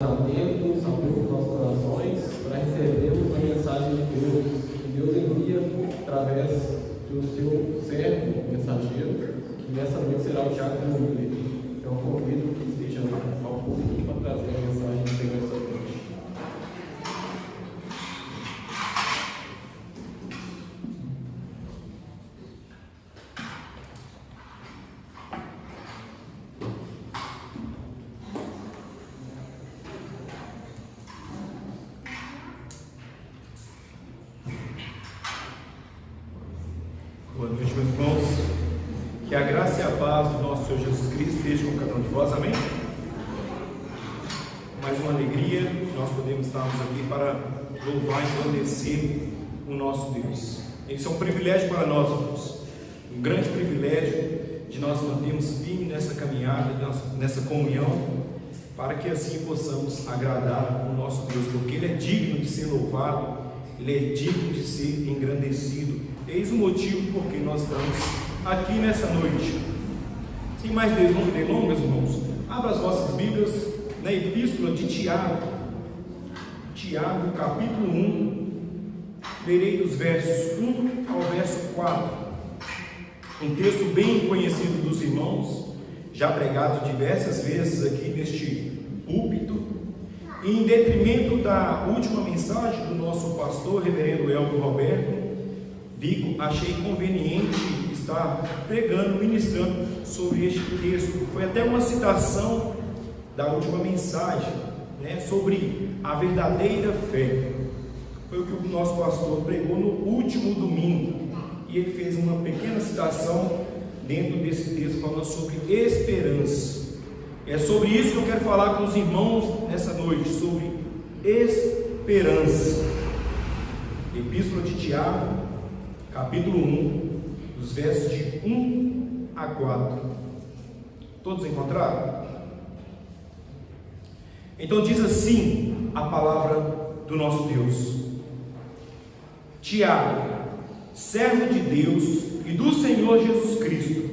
Atentos, abrir os nossos corações para recebermos a mensagem de Deus que Deus envia através do seu servo mensageiro, que nessa noite será o Tiago Mugler. Então convido que esteja ao público para trazer a mensagem do Senhor essa noite. Boa noite, meus irmãos. Que a graça e a paz do nosso Senhor Jesus Cristo estejam com cada um de vós, amém? Mais uma alegria, nós podemos estarmos aqui para louvar e engrandecer o nosso Deus. Isso é um privilégio para nós, irmãos. Um grande privilégio de nós mantermos firme nessa caminhada, nessa comunhão, para que assim possamos agradar o nosso Deus, porque Ele é digno de ser louvado, Ele é digno de ser engrandecido. Eis o motivo por que nós estamos aqui nessa noite. Sem mais delongas, irmãos, abra as vossas Bíblias na Epístola de Tiago. Tiago, capítulo 1, lerei dos versos 1 ao verso 4. Um texto bem conhecido dos irmãos, já pregado diversas vezes aqui neste púlpito. E em detrimento da última mensagem do nosso pastor, reverendo Elton Roberto, achei conveniente estar pregando, ministrando sobre este texto. Foi até uma citação da última mensagem, sobre a verdadeira fé. Foi o que o nosso pastor pregou no último domingo. E ele fez uma pequena citação dentro desse texto, falando sobre esperança. É sobre isso que eu quero falar com os irmãos nessa noite, sobre esperança. Epístola de Tiago, capítulo 1, dos versos de 1 a 4. Todos encontraram? Então diz assim a palavra do nosso Deus: Tiago, servo de Deus e do Senhor Jesus Cristo,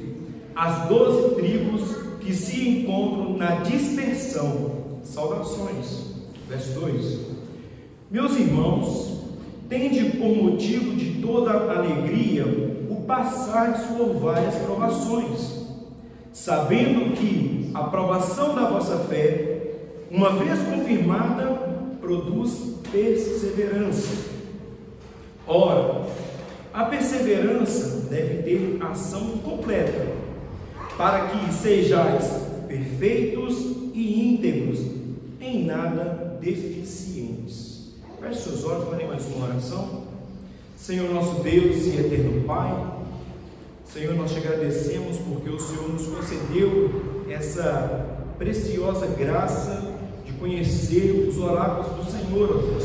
as 12 tribos que se encontram na dispersão, saudações. Verso 2: Meus irmãos, tende por motivo de toda alegria o passar por várias provações, sabendo que a provação da vossa fé, uma vez confirmada, produz perseverança. Ora, a perseverança deve ter ação completa, para que sejais perfeitos e íntegros, em nada deficientes. Feche seus olhos, farei mais uma oração. Senhor nosso Deus e eterno Pai, Senhor, nós te agradecemos porque o Senhor nos concedeu essa preciosa graça de conhecer os oráculos do Senhor, ó Deus,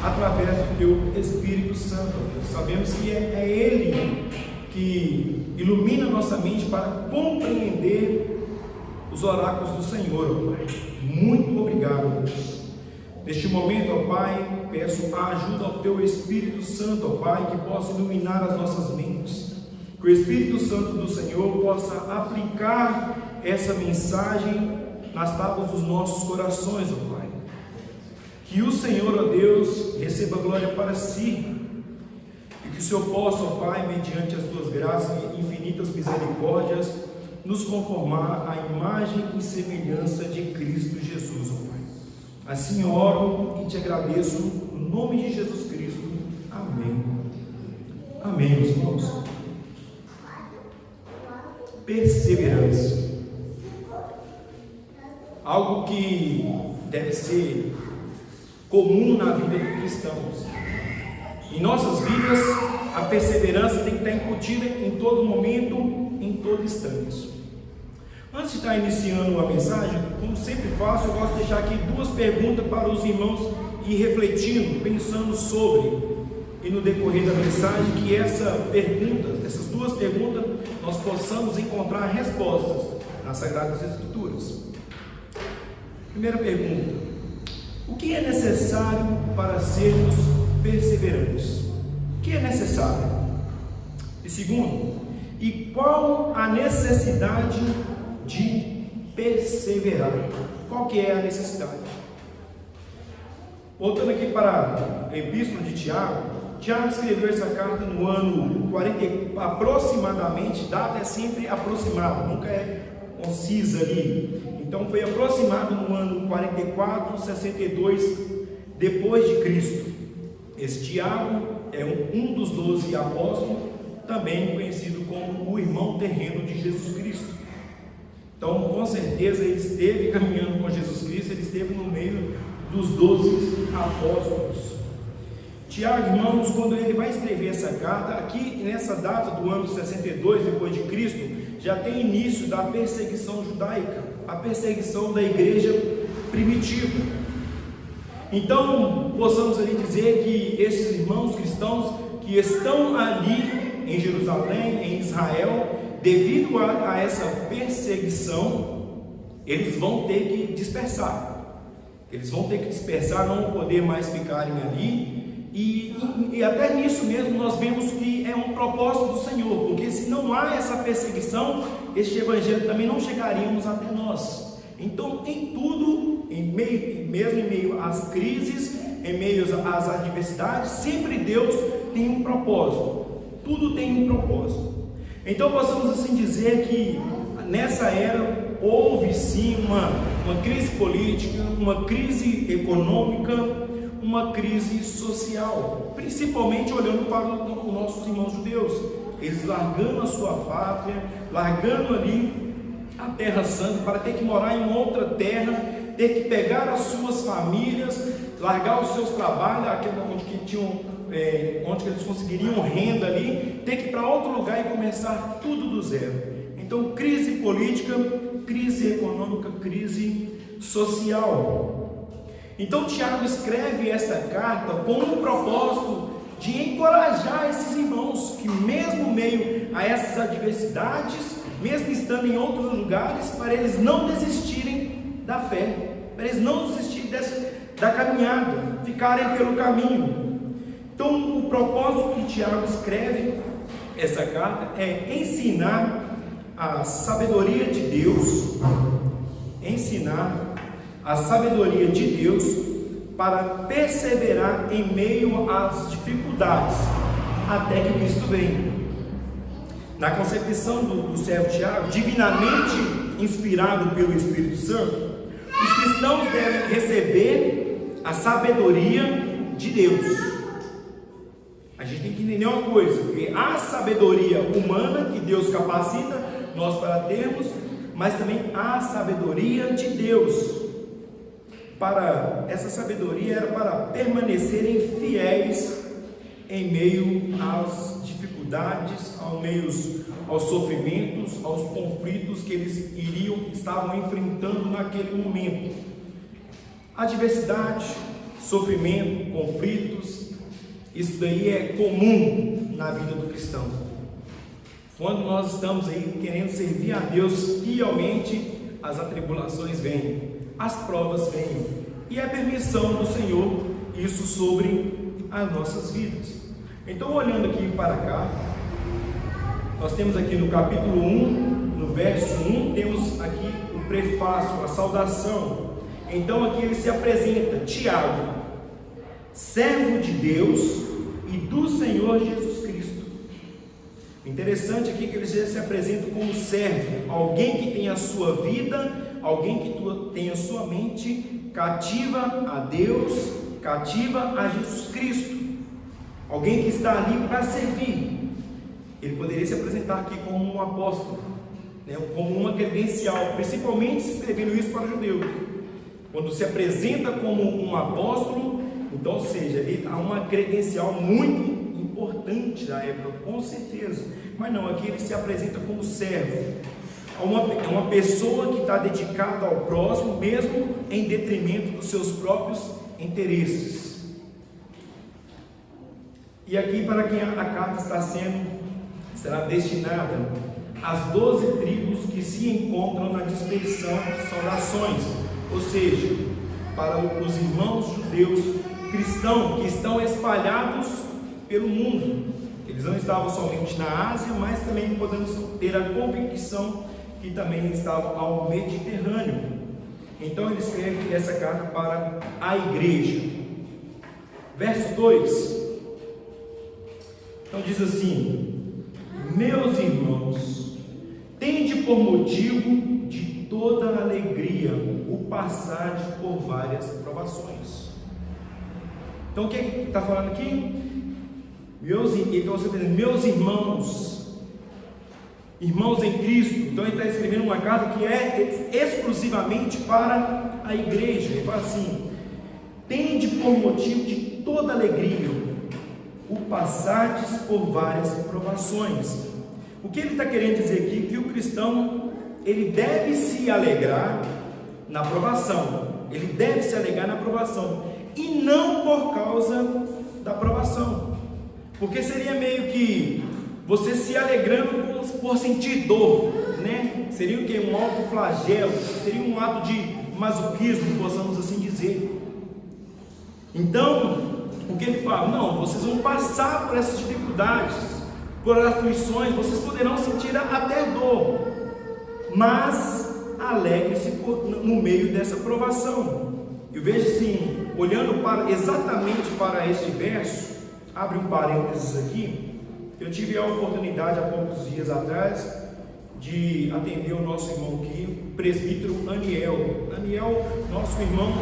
através do Teu Espírito Santo, ó Deus. Sabemos que é Ele que ilumina nossa mente para compreender os oráculos do Senhor, ó Pai. Muito obrigado, Deus. Neste momento, ó Pai, peço a ajuda ao Teu Espírito Santo, ó Pai, que possa iluminar as nossas mentes, que o Espírito Santo do Senhor possa aplicar essa mensagem nas tábuas dos nossos corações, ó Pai. Que o Senhor, ó Deus, receba glória para si, e que o Senhor possa, ó Pai, mediante as Tuas graças e infinitas misericórdias, nos conformar à imagem e semelhança de Cristo Jesus, ó Pai. Assim oro e te agradeço no nome de Jesus Cristo. Amém. Amém, meus irmãos. Perseverança. Algo que deve ser comum na vida dos cristãos. Em nossas vidas, a perseverança tem que estar incutida em todo momento, em todo instante. Antes de estar iniciando a mensagem, como sempre faço, eu gosto de deixar aqui duas perguntas para os irmãos ir refletindo, pensando sobre, e no decorrer da mensagem, que essas duas perguntas, nós possamos encontrar respostas nas Sagradas Escrituras. Primeira pergunta: o que é necessário para sermos perseverantes? O que é necessário? E segundo, e qual a necessidade de perseverar? Qual que é a necessidade? Voltando aqui para a Epístola de Tiago, Tiago escreveu essa carta no ano 40, aproximadamente, data é sempre aproximada, nunca é concisa ali. Então foi aproximado no ano 44, 62 depois de Cristo. Esse Tiago é um dos 12 apóstolos, também conhecido como o irmão terreno de Jesus Cristo. Então, com certeza, ele esteve caminhando com Jesus Cristo, ele esteve no meio dos 12 apóstolos. Tiago, irmãos, quando ele vai escrever essa carta, aqui nessa data do ano 62 depois de Cristo, já tem início da perseguição judaica, a perseguição da igreja primitiva. Então, possamos ali dizer que esses irmãos cristãos que estão ali em Jerusalém, em Israel, devido a essa perseguição, eles vão ter que dispersar. Eles vão ter que dispersar, não vão poder mais ficarem ali. E até nisso mesmo nós vemos que é um propósito do Senhor, porque se não há essa perseguição, este evangelho também não chegaríamos até nós. Então, em tudo, mesmo em meio às crises, em meio às adversidades, sempre Deus tem um propósito. Tudo tem um propósito. Então, possamos assim dizer que nessa era houve sim uma crise política, uma crise econômica, uma crise social, principalmente olhando para os nossos irmãos judeus, eles largando a sua pátria, largando ali a terra santa, para ter que morar em outra terra, ter que pegar as suas famílias, largar os seus trabalhos, onde eles conseguiriam renda ali, ter que ir para outro lugar e começar tudo do zero. Então, crise política, crise econômica, crise social. Então Tiago escreve essa carta com o propósito de encorajar esses irmãos que mesmo meio a essas adversidades, mesmo estando em outros lugares, para eles não desistirem da fé, para eles não desistirem da caminhada, ficarem pelo caminho. Então o propósito que Tiago escreve essa carta é ensinar a sabedoria de Deus, para perseverar em meio às dificuldades, até que Cristo venha. Na concepção do servo Tiago, divinamente inspirado pelo Espírito Santo, os cristãos devem receber a sabedoria de Deus. A gente tem que entender uma coisa, que há sabedoria humana que Deus capacita nós para termos, mas também há sabedoria de Deus. Para essa sabedoria era para permanecerem fiéis em meio às dificuldades, aos sofrimentos, aos conflitos que eles estavam enfrentando naquele momento. Adversidade, sofrimento, conflitos, isso daí é comum na vida do cristão. Quando nós estamos aí querendo servir a Deus fielmente, as atribulações vêm, as provas vêm, e é permissão do Senhor isso sobre as nossas vidas. Então, olhando aqui para cá, nós temos aqui no capítulo 1, no verso 1, temos aqui o prefácio, a saudação. Então aqui ele se apresenta, Tiago, servo de Deus e do Senhor Jesus Cristo. Interessante aqui que ele já se apresenta como servo, alguém que tem a sua vida, alguém que tem a sua mente cativa a Deus, cativa a Jesus Cristo, alguém que está ali para servir. Ele poderia se apresentar aqui como um apóstolo, né, como uma credencial, principalmente se escrevendo isso para o judeu. Quando se apresenta como um apóstolo, então, ou seja, ele há uma credencial muito importante da época, com certeza. Mas não, aqui ele se apresenta como servo, uma pessoa que está dedicada ao próximo, mesmo em detrimento dos seus próprios interesses. E aqui, para quem a carta será destinada às 12 tribos que se encontram na dispersão, saudações, ou seja, para os irmãos judeus cristãos que estão espalhados pelo mundo. Eles não estavam somente na Ásia, mas também podemos ter a convicção que também estavam ao Mediterrâneo. Então ele escreve essa carta para a igreja. Verso 2. Então diz assim: meus irmãos, tende por motivo de toda alegria o passar por várias provações. Então o que está falando aqui? Meus irmãos, irmãos em Cristo. Então ele está escrevendo uma carta que é exclusivamente para a igreja. Ele fala assim: tende por motivo de toda alegria o passardes por várias provações. O que ele está querendo dizer aqui? Que o cristão, ele deve se alegrar na provação. Ele deve se alegrar na provação, e não por causa da provação, porque seria meio que você se alegrando por sentir dor, né? Seria o que? Um autoflagelo, seria um ato de masoquismo, possamos assim dizer. Então, o que ele fala? Não, vocês vão passar por essas dificuldades, por aflições, vocês poderão sentir até dor, mas alegre-se no meio dessa provação. Eu vejo assim, olhando exatamente para este verso, abre um parênteses aqui. Eu tive a oportunidade há poucos dias atrás de atender o nosso irmão aqui, o presbítero Aniel. Aniel, nosso irmão,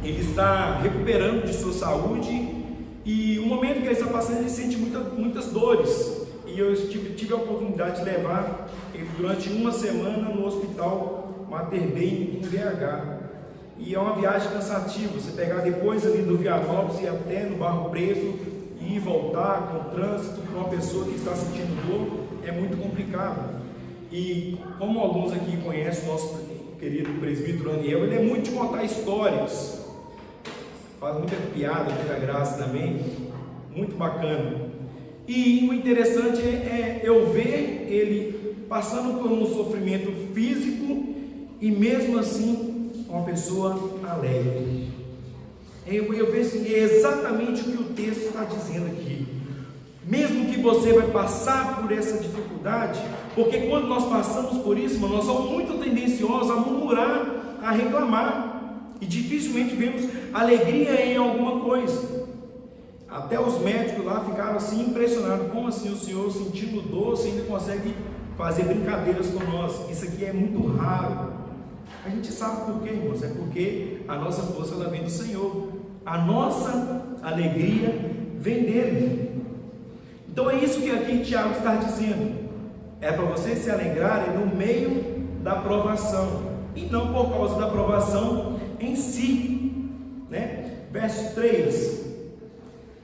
ele está recuperando de sua saúde, e o momento que ele está passando, ele sente muitas dores. E eu tive a oportunidade de levar ele durante uma semana no hospital Mater Dei em BH. E é uma viagem cansativa, você pegar depois ali do Vianópolis e até no Barro Preto, e voltar com o trânsito para uma pessoa que está sentindo dor, é muito complicado. E como alguns aqui conhecem o nosso querido presbítero Aniel, ele é muito de contar histórias, faz muita piada, muita graça também, muito bacana. E o interessante é eu ver ele passando por um sofrimento físico, e mesmo assim uma pessoa alegre. Eu vejo assim, é exatamente o que o texto está dizendo aqui. Mesmo que você vai passar por essa dificuldade, porque quando nós passamos por isso, nós somos muito tendenciosos a murmurar, a reclamar, e dificilmente vemos alegria em alguma coisa. Até os médicos lá ficaram assim impressionados: como assim o senhor, sentindo dor, você ainda consegue fazer brincadeiras com nós? Isso aqui é muito raro. A gente sabe por quê, irmãos? É porque a nossa força, ela vem do Senhor, a nossa alegria vem dele. Então é isso que aqui Tiago está dizendo: é para vocês se alegrarem no meio da provação, e não por causa da provação em si, né? Verso 3: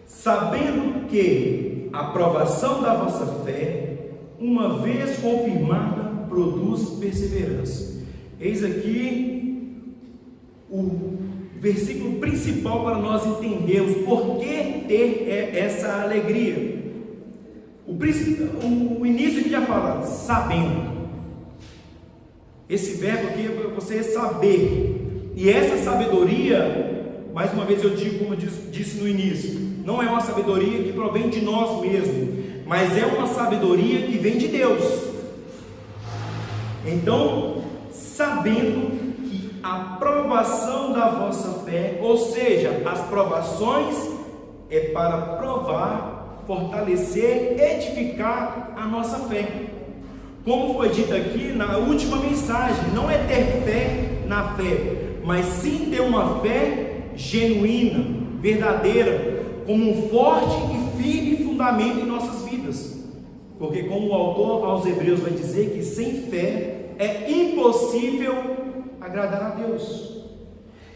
sabendo que a provação da vossa fé, uma vez confirmada, produz perseverança. Eis aqui o versículo principal para nós entendermos por que ter essa alegria. O início que já fala, sabendo. Esse verbo aqui é para você saber. E essa sabedoria, mais uma vez eu digo, como eu disse no início, não é uma sabedoria que provém de nós mesmos, mas é uma sabedoria que vem de Deus. Então, sabendo que a provação da vossa fé, ou seja, as provações, é para provar, fortalecer, edificar a nossa fé. Como foi dito aqui na última mensagem, não é ter fé na fé, mas sim ter uma fé genuína, verdadeira, como um forte e firme fundamento em nossas vidas. Porque como o autor aos Hebreus vai dizer, que sem fé é impossível agradar a Deus.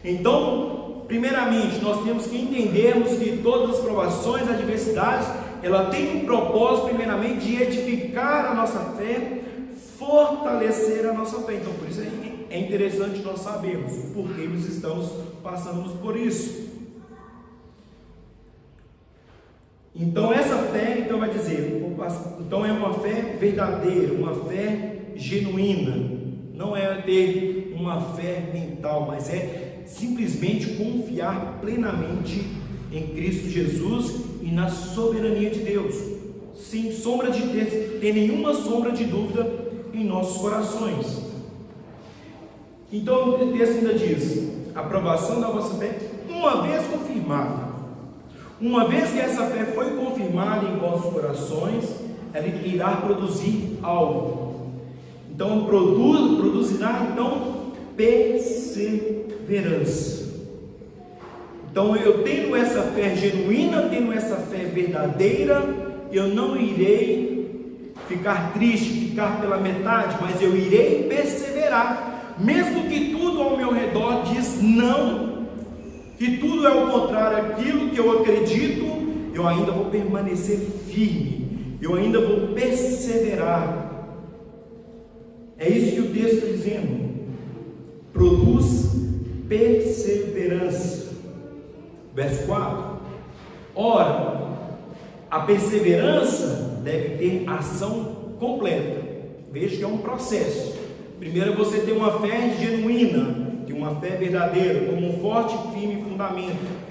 Então, primeiramente, nós temos que entendermos que todas as provações, adversidades, ela tem um propósito, primeiramente, de edificar a nossa fé, fortalecer a nossa fé. Então, por isso é interessante nós sabermos o porquê nós estamos passando por isso. Então, essa fé, vai dizer, então é uma fé verdadeira, uma fé genuína. Não é ter uma fé mental, mas é simplesmente confiar plenamente em Cristo Jesus e na soberania de Deus, sem sombra de ter nenhuma sombra de dúvida em nossos corações. Então o texto ainda diz: a aprovação da vossa fé, uma vez confirmada. Uma vez que essa fé foi confirmada em vossos corações, ela irá produzir algo. Então produzirá então perseverança. Então eu tendo essa fé genuína, tendo essa fé verdadeira, eu não irei ficar triste, ficar pela metade, mas eu irei perseverar, mesmo que tudo ao meu redor diz não, que tudo é o contrário daquilo que eu acredito, eu ainda vou permanecer firme, eu ainda vou perseverar. É isso que o texto está dizendo. Produz perseverança. Verso 4. Ora, a perseverança deve ter ação completa. Veja que é um processo. Primeiro você tem uma fé genuína, tem uma fé verdadeira, como um forte e firme fundamento.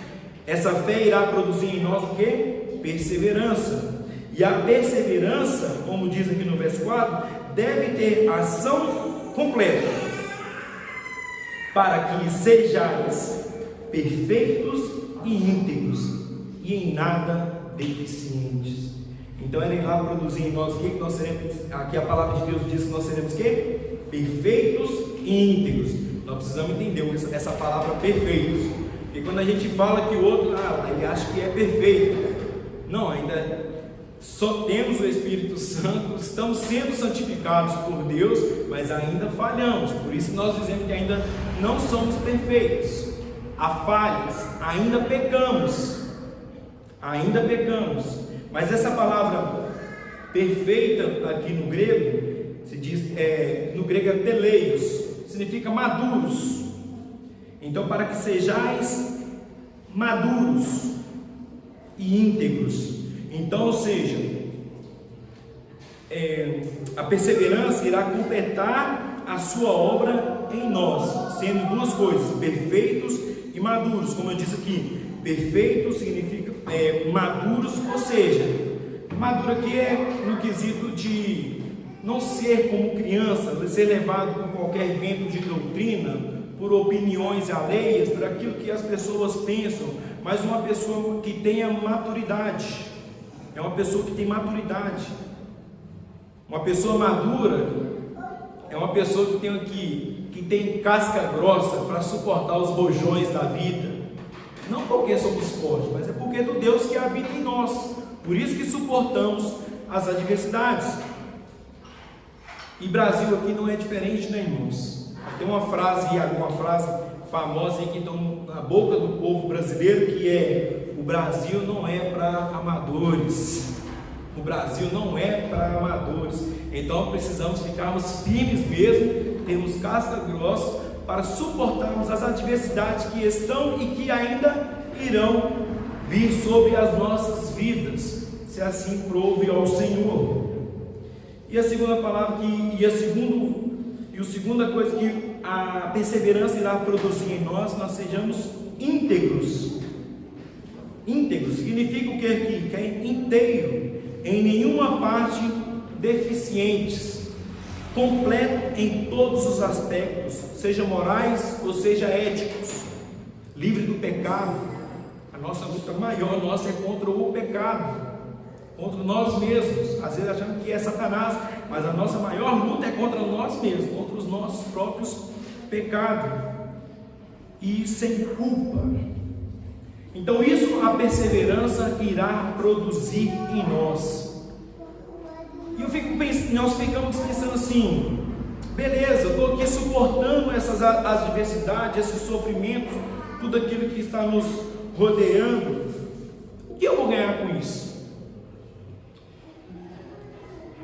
Essa fé irá produzir em nós o quê? Perseverança. E a perseverança, como diz aqui no verso 4, deve ter ação completa, para que sejais perfeitos e íntegros, e em nada deficientes. Então ele irá produzir em nós o que nós seremos. Aqui a palavra de Deus diz que nós seremos o quê? Perfeitos e íntegros. Nós precisamos entender essa palavra perfeitos, porque quando a gente fala que o outro, ele acha que é perfeito. Não, ainda só temos o Espírito Santo, estamos sendo santificados por Deus, mas ainda falhamos. Por isso nós dizemos que ainda não somos perfeitos. Há falhas, ainda pecamos. Mas essa palavra perfeita aqui no grego, se diz, no grego é teleios, significa maduros. Então, para que sejais maduros e íntegros. Então, ou seja, a perseverança irá completar a sua obra em nós, sendo duas coisas: perfeitos e maduros. Como eu disse aqui, perfeito significa maduros, ou seja, maduro aqui é no quesito de não ser como criança, de ser levado por qualquer vento de doutrina, por opiniões alheias, por aquilo que as pessoas pensam, mas uma pessoa que tenha maturidade. É uma pessoa que tem maturidade. Uma pessoa madura é uma pessoa que tem casca grossa para suportar os rojões da vida. Não porque somos fortes, mas é porque é do Deus que habita em nós. Por isso que suportamos as adversidades. E Brasil aqui não é diferente, né, irmãos? Tem uma frase famosa aí que está na boca do povo brasileiro, que é: o Brasil não é para amadores. O Brasil não é para amadores. Então precisamos ficarmos firmes mesmo, termos casca grossa para suportarmos as adversidades que estão e que ainda irão vir sobre as nossas vidas, se assim prove ao Senhor. E a segunda palavra a segunda coisa que a perseverança irá produzir em nós sejamos íntegros. Íntegro significa o que aqui? Que é inteiro, em nenhuma parte deficientes, completo em todos os aspectos, seja morais ou seja éticos, livre do pecado. A nossa luta maior é contra o pecado, contra nós mesmos. Às vezes achamos que é Satanás, mas a nossa maior luta é contra nós mesmos, contra os nossos próprios pecados, e sem culpa. Então isso a perseverança irá produzir em nós. E nós ficamos pensando assim: beleza, eu estou aqui suportando essas adversidades, esses sofrimentos, tudo aquilo que está nos rodeando. O que eu vou ganhar com isso?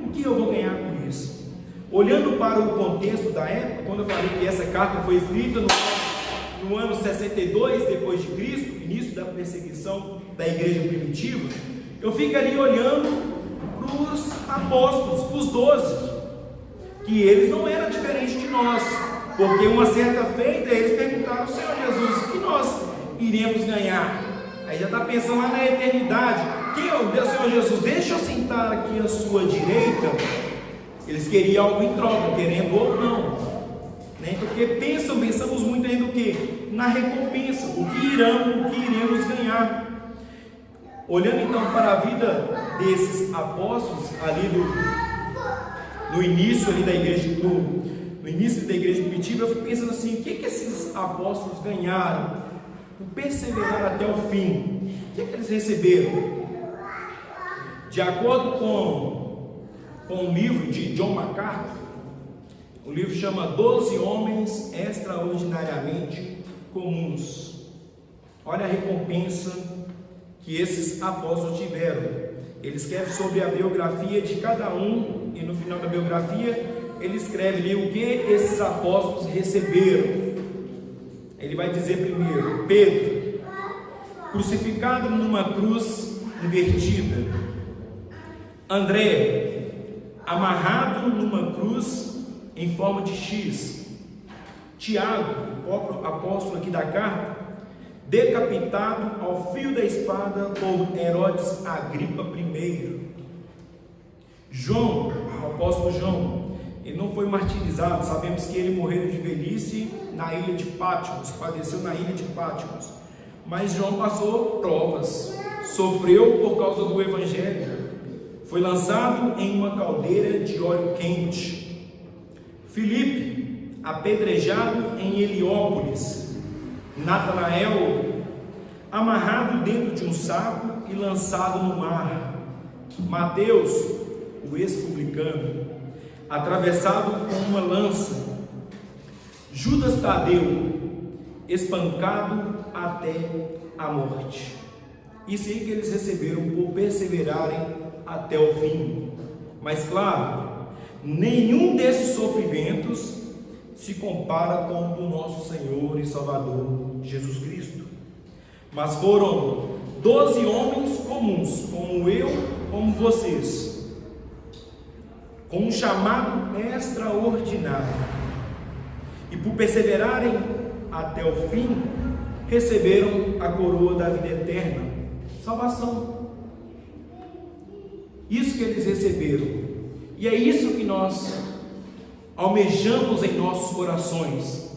O que eu vou ganhar com isso? Olhando para o contexto da época, quando eu falei que essa carta foi escrita no ano 62 depois de Cristo, início da perseguição da igreja primitiva, eu ficaria olhando para os apóstolos, para os 12, que eles não eram diferentes de nós, porque uma certa feita eles perguntaram ao Senhor Jesus: o que nós iremos ganhar? Aí já está pensando lá na eternidade: quem é o Deus, Senhor Jesus? Deixa eu sentar aqui à sua direita. Eles queriam algo em troca, querendo ou não, né? Porque pensamos muito ainda o que? Na recompensa, o que iremos ganhar. Olhando então para a vida desses apóstolos ali no início ali da igreja, no início da igreja primitiva, eu fico pensando assim, o que esses apóstolos ganharam por perseverar até o fim? O que eles receberam? De acordo com o livro de John MacArthur, o livro chama 12 Homens Extraordinariamente Comuns. Olha a recompensa que esses apóstolos tiveram. Ele escreve sobre a biografia de cada um, e no final da biografia ele escreve ali o que esses apóstolos receberam. Ele vai dizer primeiro: Pedro, crucificado numa cruz invertida. André, amarrado numa cruz em forma de X. Tiago, o próprio apóstolo aqui da carta, decapitado ao fio da espada por Herodes Agripa I. João, o apóstolo João, ele não foi martirizado. Sabemos que ele morreu de velhice na ilha de Patmos, padeceu na ilha de Patmos. Mas João passou provas, sofreu por causa do evangelho, foi lançado em uma caldeira de óleo quente. Filipe, apedrejado em Heliópolis. Natanael, amarrado dentro de um saco e lançado no mar. Mateus, o ex-publicano, atravessado com uma lança. Judas Tadeu, espancado até a morte. Isso aí que eles receberam por perseverarem até o fim. Mas claro, nenhum desses sofrimentos se compara com o do nosso Senhor e Salvador Jesus Cristo. Mas foram 12 homens comuns, como eu, como vocês, com um chamado extraordinário, e por perseverarem até o fim, receberam a coroa da vida eterna, salvação. Isso que eles receberam, e é isso que nós almejamos em nossos corações.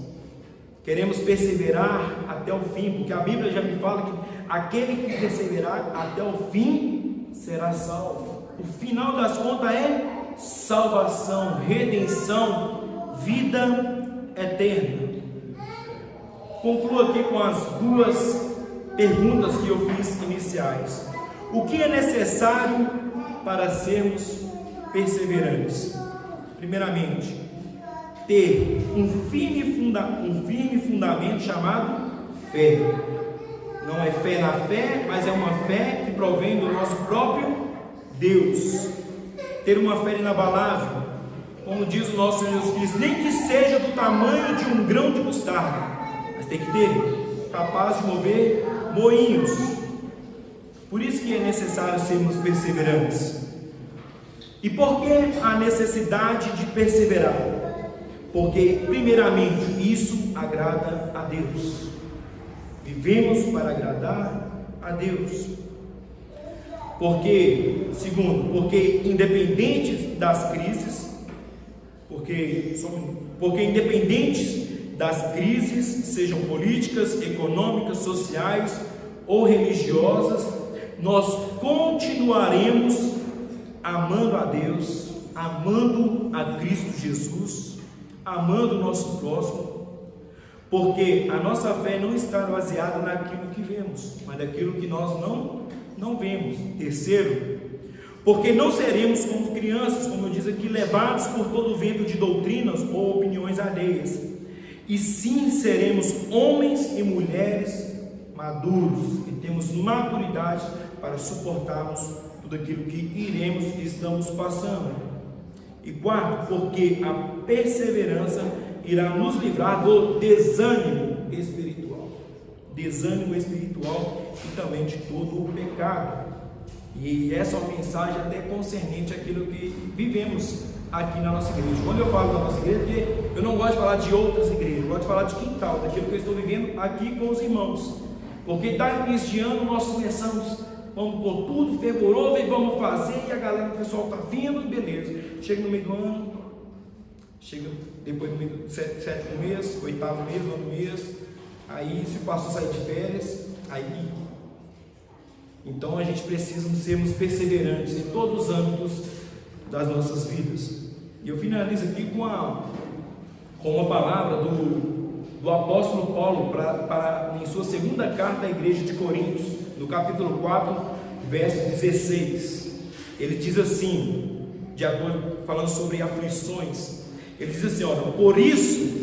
Queremos perseverar até o fim, porque a Bíblia já me fala que aquele que perseverar até o fim será salvo. O final das contas é salvação, redenção, vida eterna. Concluo aqui com as duas perguntas que eu fiz iniciais. O que é necessário para sermos perseverantes? Primeiramente, ter um firme fundamento chamado fé. Não é fé na fé, mas é uma fé que provém do nosso próprio Deus. Ter uma fé inabalável, como diz o nosso Senhor Jesus Cristo, nem que seja do tamanho de um grão de mostarda, mas tem que ter, capaz de mover moinhos. Por isso que é necessário sermos perseverantes. E por que a necessidade de perseverar? Porque, primeiramente, isso agrada a Deus. Vivemos para agradar a Deus. Porque, segundo, porque independentes das crises, porque independentes das crises, sejam políticas, econômicas, sociais ou religiosas, nós continuaremos amando a Deus, amando a Cristo Jesus, amando o nosso próximo, porque a nossa fé não está baseada naquilo que vemos, mas naquilo que nós não vemos. Terceiro, porque não seremos como crianças, como eu diz aqui, levados por todo o vento de doutrinas ou opiniões alheias, e sim seremos homens e mulheres maduros, e temos maturidade para suportarmos tudo aquilo que iremos e estamos passando. E quarto, porque a perseverança irá nos livrar do desânimo espiritual e também de todo o pecado. E essa é uma mensagem até concernente àquilo que vivemos aqui na nossa igreja. Quando eu falo da nossa igreja, porque eu não gosto de falar de outras igrejas, eu gosto de falar de quintal, daquilo que eu estou vivendo aqui com os irmãos. Porque está início de ano, nós começamos, vamos por tudo, fervoroso, e vamos fazer, e a galera, o pessoal está vindo, beleza. Chega no meio do ano, chega depois do meio do sétimo mês, oitavo mês, nono mês, aí se passou a sair de férias, aí Então a gente precisa sermos perseverantes em todos os âmbitos das nossas vidas. E eu finalizo aqui com uma palavra do apóstolo Paulo em sua segunda carta à igreja de Coríntios, no capítulo 4, verso 16. Ele diz assim, falando sobre aflições, ele diz assim: olha, por isso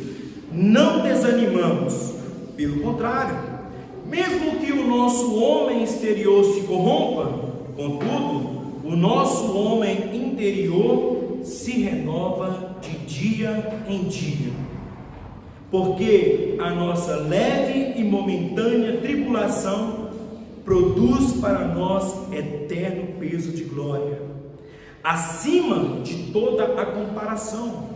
não desanimamos, pelo contrário, mesmo que o nosso homem exterior se corrompa, contudo, o nosso homem interior se renova de dia em dia, porque a nossa leve e momentânea tribulação produz para nós eterno peso de glória, acima de toda a comparação,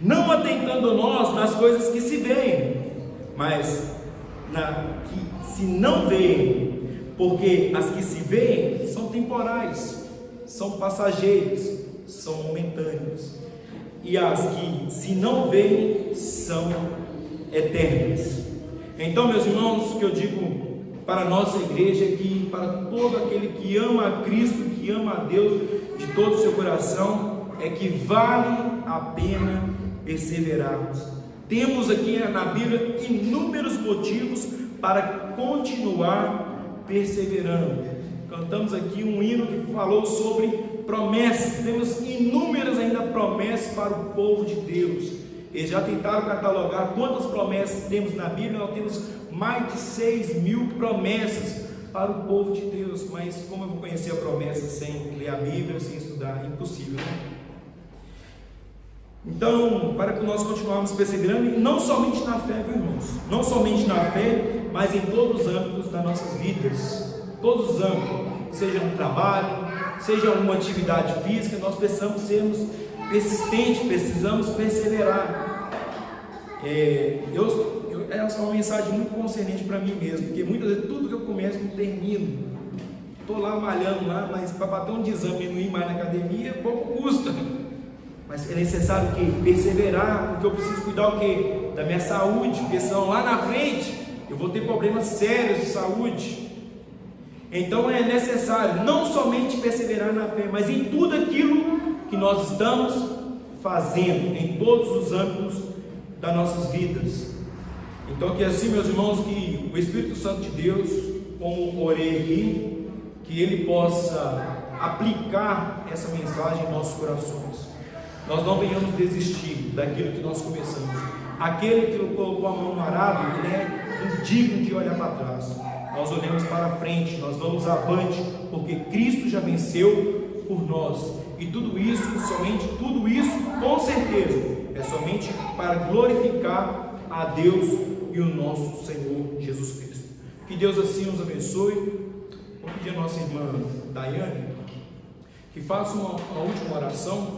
não atentando nós nas coisas que se veem, mas que se não veem, porque as que se veem são temporais, são passageiras, são momentâneas, e as que se não veem são eternas. Então, meus irmãos, o que eu digo para a nossa igreja é que, para todo aquele que ama a Cristo, que ama a Deus de todo o seu coração, é que vale a pena perseverarmos. Temos aqui na Bíblia inúmeros motivos para continuar perseverando. Cantamos aqui um hino que falou sobre promessas. Temos inúmeras ainda promessas para o povo de Deus. Eles já tentaram catalogar quantas promessas temos na Bíblia. Nós temos mais de 6.000 promessas para o povo de Deus. Mas como eu vou conhecer a promessa sem ler a Bíblia, sem estudar? Impossível, né? Então, para que nós continuarmos perseverando, e não somente na fé, meus irmãos, não somente na fé, mas em todos os âmbitos das nossas vidas, todos os âmbitos, seja no trabalho, seja uma atividade física, nós precisamos sermos persistentes, precisamos perseverar. Essa é uma mensagem muito concernente para mim mesmo, porque muitas vezes tudo que eu começo não termino. Estou lá malhando lá, mas para bater um desame e não ir mais na academia, pouco custa. Mas é necessário o quê? Perseverar, porque eu preciso cuidar o quê? Da minha saúde, porque senão lá na frente eu vou ter problemas sérios de saúde. Então é necessário não somente perseverar na fé, mas em tudo aquilo que nós estamos fazendo, em todos os âmbitos das nossas vidas. Então que assim, meus irmãos, que o Espírito Santo de Deus, como orei aqui, que Ele possa aplicar essa mensagem em nossos corações. Nós não venhamos desistir daquilo que nós começamos. Aquele que colocou a mão no arado, ele é indigno de olhar para trás. Nós olhamos para frente, nós vamos avante, porque Cristo já venceu por nós. E tudo isso, com certeza, é somente para glorificar a Deus e o nosso Senhor Jesus Cristo. Que Deus assim nos abençoe. Vou pedir a nossa irmã Daiane que faça uma última oração.